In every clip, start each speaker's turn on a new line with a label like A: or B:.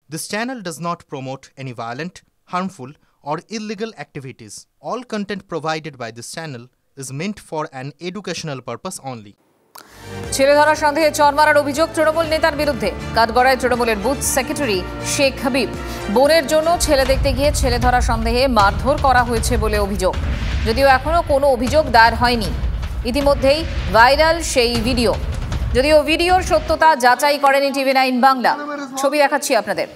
A: This channel does not promote any violent, harmful, or illegal activities. All content provided by this channel is meant for an educational purpose only.
B: ছেলে ধরা সন্দেহে চর মারার অভিযোগ তৃণমূল নেতার বিরুদ্ধে। কাঠগড়ায় তৃণমূলের বুথ সেক্রেটারি শেখ হাবিব বোনের জন্য ছেলে দেখতে গিয়ে ছেলে ধরা সন্দেহে মারধর করা হয়েছে বলে অভিযোগ। যদিও এখনো কোনো অভিযোগ দায়ের হয়নি। ইতিমধ্যেই ভাইরাল সেই ভিডিও। যদিও ভিডিওর সত্যতা যাচাই করেনি TV9 বাংলা। ছবি দেখাচ্ছি আপনাদের।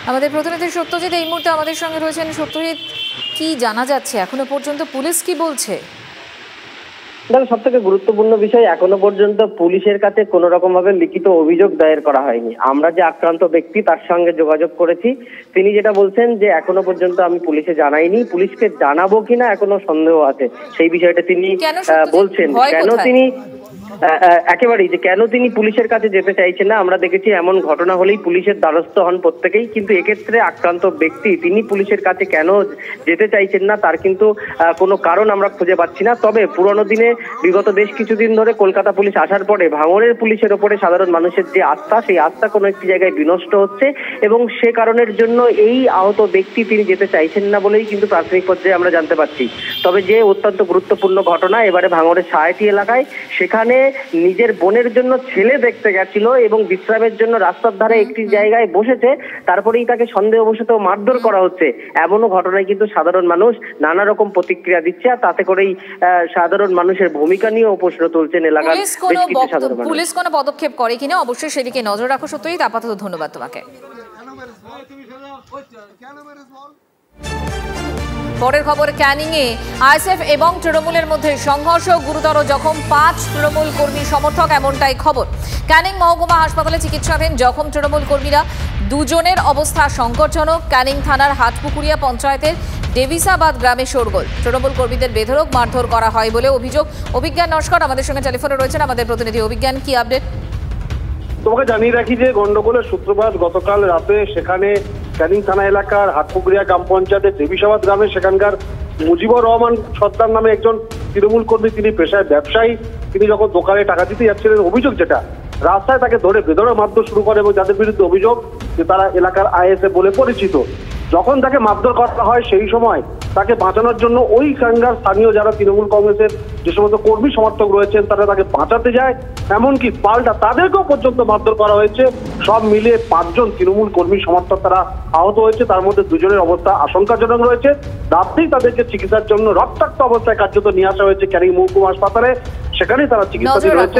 B: আমাদের প্রতিনিধি সত্যজিৎ এই মুহূর্তে আমাদের সঙ্গে রয়েছেন। সত্যজিৎ, কি জানা যাচ্ছে এখনো পর্যন্ত, পুলিশ কি বলছে?
C: সব থেকে গুরুত্বপূর্ণ বিষয়, এখনো পর্যন্ত পুলিশের কাছে কোন রকম ভাবে লিখিত অভিযোগ দায়ের করা হয়নি। আমরা যে আক্রান্ত ব্যক্তি তার সঙ্গে যোগাযোগ করেছি, তিনি যেটা বলছেন যে এখনো পর্যন্ত আমি পুলিশে জানাইনি, পুলিশকে জানাবো কিনা এখনো সন্দেহ আছে। সেই বিষয়টা তিনি বলছেন। কেন তিনি একেবারেই যে কেন তিনি পুলিশের কাছে যেতে চাইছেন না, আমরা দেখেছি এমন ঘটনা হলেই পুলিশের দ্বারস্থ হন প্রত্যেকেই, কিন্তু এক্ষেত্রে আক্রান্ত ব্যক্তি তিনি পুলিশের কাছে কেন যেতে চাইছেন না তার কিন্তু কোনো কারণ আমরা খুঁজে পাচ্ছি না। তবে পুরনো দিনে বিগত বেশ কিছুদিন ধরে কলকাতা পুলিশ আসার পরে ভাঙড়ের পুলিশের ওপরে সাধারণ মানুষের যে আস্থা, সেই আস্থা কোনো একটি জায়গায় বিনষ্ট হচ্ছে এবং সে কারণের জন্য এই আহত ব্যক্তি তিনি যেতে চাইছেন না বলেই কিন্তু প্রাথমিক পর্যায়ে আমরা জানতে পারছি। তবে যে অত্যন্ত গুরুত্বপূর্ণ ঘটনা এবারে ভাঙড়ের সাহাটি এলাকায়, সেখানে নিজের বোনের জন্য ছেলে দেখতে গেছিল এবং বিশ্রামের জন্য রাস্তার ধারে একটি জায়গায় বসেছে, তারপরেই তাকে সন্দেহবশত মারধর করা হচ্ছে। এমনও ঘটনায় কিন্তু সাধারণ মানুষ নানা রকম প্রতিক্রিয়া দিচ্ছে, আর তাতে করেই সাধারণ মানুষের ভূমিকা নিয়েও প্রশ্ন তুলছেন এলাকার বেশ কিছু সাধারণ মানুষ।
B: পুলিশ কোনো পদক্ষেপ করে কিনা অবশ্যই সেদিকে নজর রাখো। সত্যজিৎ, আপাতত ধন্যবাদ তোমাকে। পরের খবর, ক্যানিংয়ে আইএসএফ এবং তৃণমূলের মধ্যে সংঘর্ষ, গুরুতর জখম 5 তৃণমূল কর্মী সমর্থক, এমনটাই খবর। ক্যানিং মহকুমা হাসপাতালে চিকিৎসাধীন জখম তৃণমূল কর্মীরা, দুজনের অবস্থা সংকটজনক। ক্যানিং থানার হাটপুকুরিয়া পঞ্চায়েতের ডেভিসাবাদ গ্রামে শোরগোল। তৃণমূল কর্মীদের বেধড়ক মারধর করা হয় বলে অভিযোগ। অভিজ্ঞান নস্কর আমাদের সঙ্গে টেলিফোনে রয়েছেন, আমাদের প্রতিনিধি। অভিজ্ঞান, কি আপডেট?
D: তোমাকে জানিয়ে রাখি যে গন্ডগোলের সূত্রপাত গতকাল রাতে সেখানে ক্যানিং থানা এলাকার হাটপুকুরিয়া গ্রাম পঞ্চায়েতের দেবীসাবাদ গ্রামে সেখানকার মুজিবুর রহমান সর্দার নামে একজন তৃণমূল কর্মী, তিনি পেশায় ব্যবসায়ী। তিনি যখন দোকানে টাকা দিতে যাচ্ছিলেন, অভিযোগ যেটা রাস্তায় তাকে ধরে বেধড়ক মারধর শুরু করে এবং যাদের বিরুদ্ধে অভিযোগ যে তারা এলাকার আইএসএফ বলে পরিচিত। যখন তাকে মারধর করা হয় সেই সময় তাকে বাঁচানোর জন্য ওই কাঙ্গার স্থানীয় যারা তৃণমূল কংগ্রেসের যে সমস্ত কর্মী সমর্থক রয়েছেন তারা তাকে বাঁচাতে যায়, এমনকি পাল্টা তাদেরকেও পর্যন্ত মারধর করা হয়েছে। সব মিলিয়ে 5 জন তৃণমূল কর্মী সমর্থক তারা আহত হয়েছে, তার মধ্যে 2 জনের অবস্থা আশঙ্কাজনক রয়েছে। রাত্রেই তাদেরকে চিকিৎসার জন্য রক্তাক্ত অবস্থায় কার্যত নিয়ে আসা হয়েছে ক্যানিং মহকুমা হাসপাতালে, সেখানেই তারা চিকিৎসাধীন রয়েছে।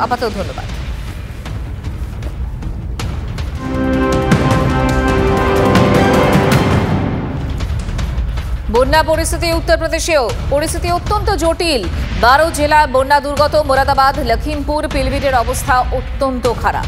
B: আপাতত ধন্যবাদ। বন্যা পরিস্থিতি উত্তরপ্রদেশেও পরিস্থিতি অত্যন্ত জটিল। 12 জেলায় বন্যা দুর্গত। মোরাদাবাদ, লখিমপুর, পিলভিটের অবস্থা অত্যন্ত খারাপ।